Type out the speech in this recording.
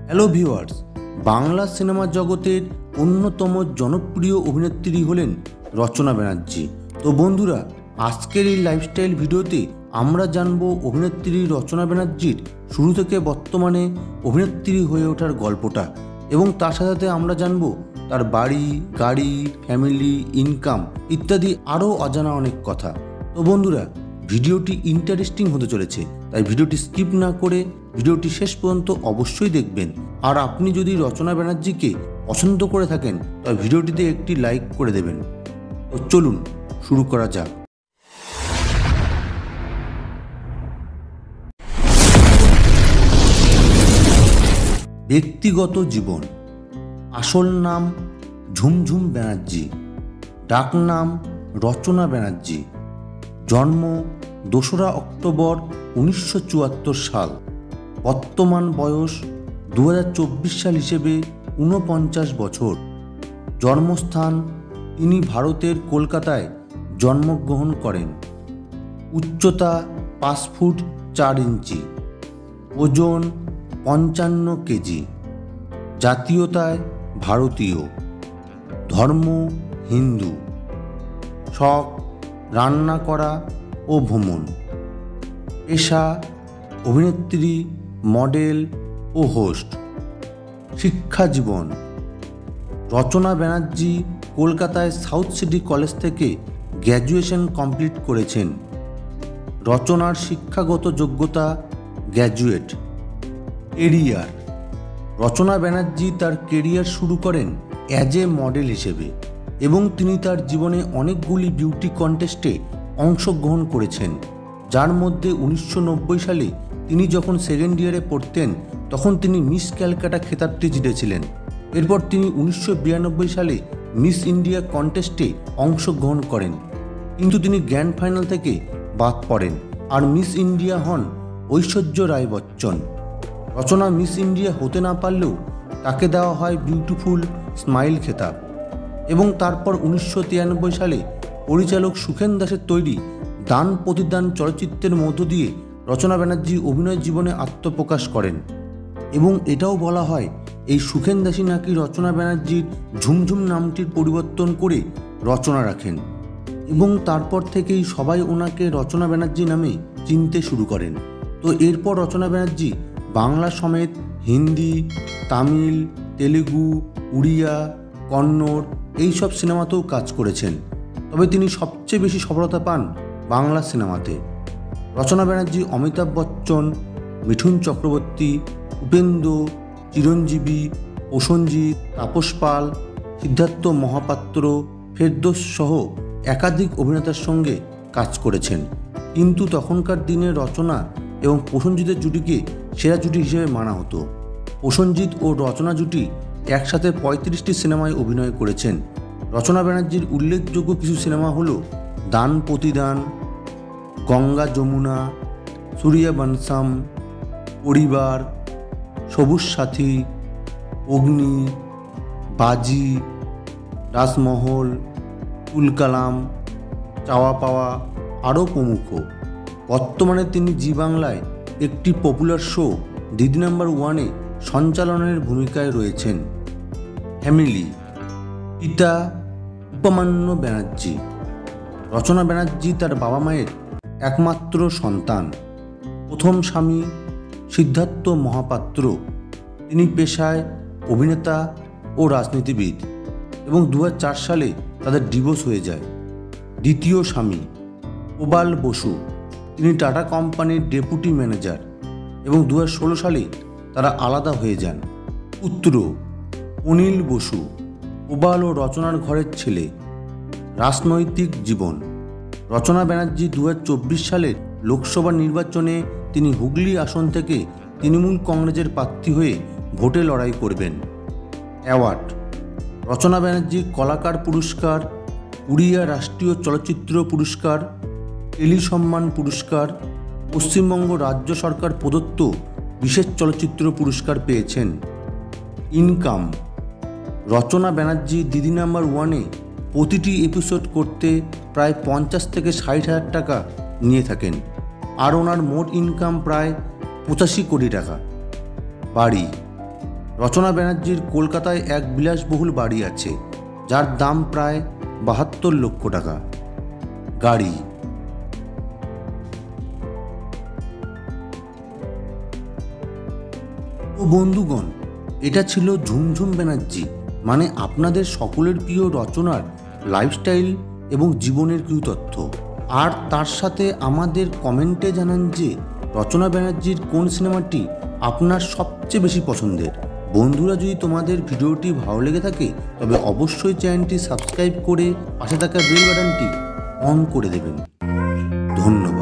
Hello viewers, Bangla cinema জগতের অন্যতম জনপ্রিয় অভিনেত্রী হলেন রচনা ব্যানার্জি। তো বন্ধুরা, আজকের এই লাইফস্টাইল ভিডিওতে আমরা জানব অভিনেত্রী রচনা ব্যানার্জির শুরু থেকে বর্তমানে অভিনেত্রী হয়ে ওঠার গল্পটা, এবং তার সাথে আমরা জানব তার বাড়ি, গাড়ি, ফ্যামিলি, ইনকাম ইত্যাদি আরও অজানা অনেক কথা। তো বন্ধুরা, ভিডিওটি ইন্টারেস্টিং হতে চলেছে, তাই ভিডিওটি স্কিপ না করে ভিডিওটি শেষ পর্যন্ত অবশ্যই দেখবেন। আর আপনি যদি রচনা ব্যানার্জিকে পছন্দ করে থাকেন তবে ভিডিওটিতে একটি লাইক করে দেবেন। তো চলুন শুরু করা যাক। ব্যক্তিগত জীবন। আসল নাম ঝুমঝুম ব্যানার্জি, ডাক নাম রচনা ব্যানার্জি। জন্ম 2রা অক্টোবর 1974 সাল। বর্তমান বয়স 2024 সাল হিসেবে 49 বছর। জন্মস্থান তিনি ভারতের কলকাতায় জন্মগ্রহণ করেন। উচ্চতা 5 ফুট 4 ইঞ্চি। ওজন 55 কেজি। জাতীয়তায় ভারতীয়। ধর্ম হিন্দু। শখ রান্না করা ও ভ্রমণ। পেশা অভিনেত্রী, মডেল ও হোস্ট। শিক্ষা জীবন। রচনা ব্যানার্জি কলকাতায় সাউথ সিটি কলেজ থেকে গ্র্যাজুয়েশন কমপ্লিট করেছেন। রচনার শিক্ষাগত যোগ্যতা গ্র্যাজুয়েট। কেরিয়ার। রচনা ব্যানার্জি তার কেরিয়ার শুরু করেন অ্যাজ এ মডেল হিসেবে, এবং তিনি তার জীবনে অনেকগুলি বিউটি কন্টেস্টে অংশগ্রহণ করেছেন, যার মধ্যে 1990 সালে তিনি যখন সেকেন্ড ইয়ারে পড়তেন তখন তিনি মিস ক্যালকাটা খেতাবটি জিতেছিলেন। এরপর তিনি 1992 সালে মিস ইন্ডিয়া কন্টেস্টে অংশগ্রহণ করেন, কিন্তু তিনি গ্র্যান্ড ফাইনাল থেকে বাদ পড়েন, আর মিস ইন্ডিয়া হন ঐশ্বর্য রায় বচ্চন। রচনা মিস ইন্ডিয়া হতে না পারলেও তাকে দেওয়া হয় বিউটিফুল স্মাইল খেতাব, এবং তারপর 1993 সালে পরিচালক সুখেন দাসের তৈরি দান প্রতিদান চলচ্চিত্রের মধ্য দিয়ে রচনা ব্যানার্জি অভিনয় জীবনে আত্মপ্রকাশ করেন। এবং এটাও বলা হয় এই সুখেন দাসই নাকি রচনা ব্যানার্জির ঝুমঝুম নামটির পরিবর্তন করে রচনা রাখেন, এবং তারপর থেকেই সবাই ওনাকে রচনা ব্যানার্জি নামে চিনতে শুরু করেন। তো এরপর রচনা ব্যানার্জি বাংলা সমেত হিন্দি, তামিল, তেলেগু, উড়িয়া, কন্নড় এইসব সিনেমাতেও কাজ করেছেন, তবে তিনি সবচেয়ে বেশি সফলতা পান বাংলা সিনেমাতে। রচনা ব্যানার্জি অমিতাভ বচ্চন, মিঠুন চক্রবর্তী, উপেন্দ্র, চিরঞ্জীবী, প্রসেনজিৎ, তাপস পাল, সিদ্ধার্থ মহাপাত্র, ফেরদৌস সহ একাধিক অভিনেতার সঙ্গে কাজ করেছেন, কিন্তু তখনকার দিনে রচনা এবং প্রসেনজিতের জুটিকে সেরা জুটি হিসেবে মানা হতো। প্রসেনজিৎ ও রচনা জুটি একসাথে 35টি সিনেমায় অভিনয় করেছেন। রচনা ব্যানার্জির উল্লেখযোগ্য কিছু সিনেমা হলো দান প্রতিদান, গঙ্গা যমুনা, সূর্যবংশম, পরিবার, সবুজ সাথী, অগ্নি, বাজি, রাজমহল, তুলকালাম, চাওয়া পাওয়া আরও প্রমুখ। বর্তমানে তিনি জি বাংলায় একটি পপুলার শো দিদি নাম্বার 1-এ সঞ্চালনের ভূমিকায় রয়েছেন। ফ্যামিলি। পিতা উপমান্য ব্যানার্জি। রচনা ব্যানার্জি তার বাবা মায়ের একমাত্র সন্তান। প্রথম স্বামী সিদ্ধার্থ মহাপাত্র, তিনি পেশায় অভিনেতা ও রাজনীতিবিদ, এবং 2004 সালে তাদের ডিভোর্স হয়ে যায়। দ্বিতীয় স্বামী প্রবাল বসু, তিনি টাটা কোম্পানির ডেপুটি ম্যানেজার, এবং 2016 সালে তারা আলাদা হয়ে যান। পুত্র অনিল বসু, প্রবাল ও রচনার ঘরের ছেলে। রাজনৈতিক জীবন। রচনা ব্যানার্জি 2024 সালের লোকসভা নির্বাচনে তিনি হুগলি আসন থেকে তৃণমূল কংগ্রেসের প্রার্থী হয়ে ভোটে লড়াই করবেন। অ্যাওয়ার্ড। রচনা ব্যানার্জি কলাকার পুরস্কার, উড়িয়া রাষ্ট্রীয় চলচ্চিত্র পুরস্কার, টেলি সম্মান পুরস্কার, পশ্চিমবঙ্গ রাজ্য সরকার প্রদত্ত বিশেষ চলচ্চিত্র পুরস্কার পেয়েছেন। ইনকাম। রচনা ব্যানার্জি দিদি নাম্বার 1-এ প্রতিটি এপিসোড করতে প্রায় 50 থেকে 60 হাজার টাকা নিয়ে থাকেন, আর ওনার মোট ইনকাম প্রায় 85 কোটি টাকা। বাড়ি। রচনা ব্যানার্জির কলকাতায় এক বিলাসবহুল বাড়ি আছে, যার দাম প্রায় ৭২ লক্ষ টাকা। গাড়ি। ও বন্ধুগণ, এটা ছিল ঝুমঝুম ব্যানার্জি, মানে আপনাদের সকলের প্রিয় রচনার লাইফস্টাইল এবং জীবনের কিছু তথ্য। আর তার সাথে আমাদের কমেন্টে জানান যে রচনা ব্যানার্জির কোন সিনেমাটি আপনার সবচেয়ে বেশি পছন্দের। বন্ধুরা, যদি তোমাদের ভিডিওটি ভালো লেগে থাকে তবে অবশ্যই চ্যানেলটি সাবস্ক্রাইব করে পাশে থাকা বেল বাটনটি অন করে দেবেন। ধন্যবাদ।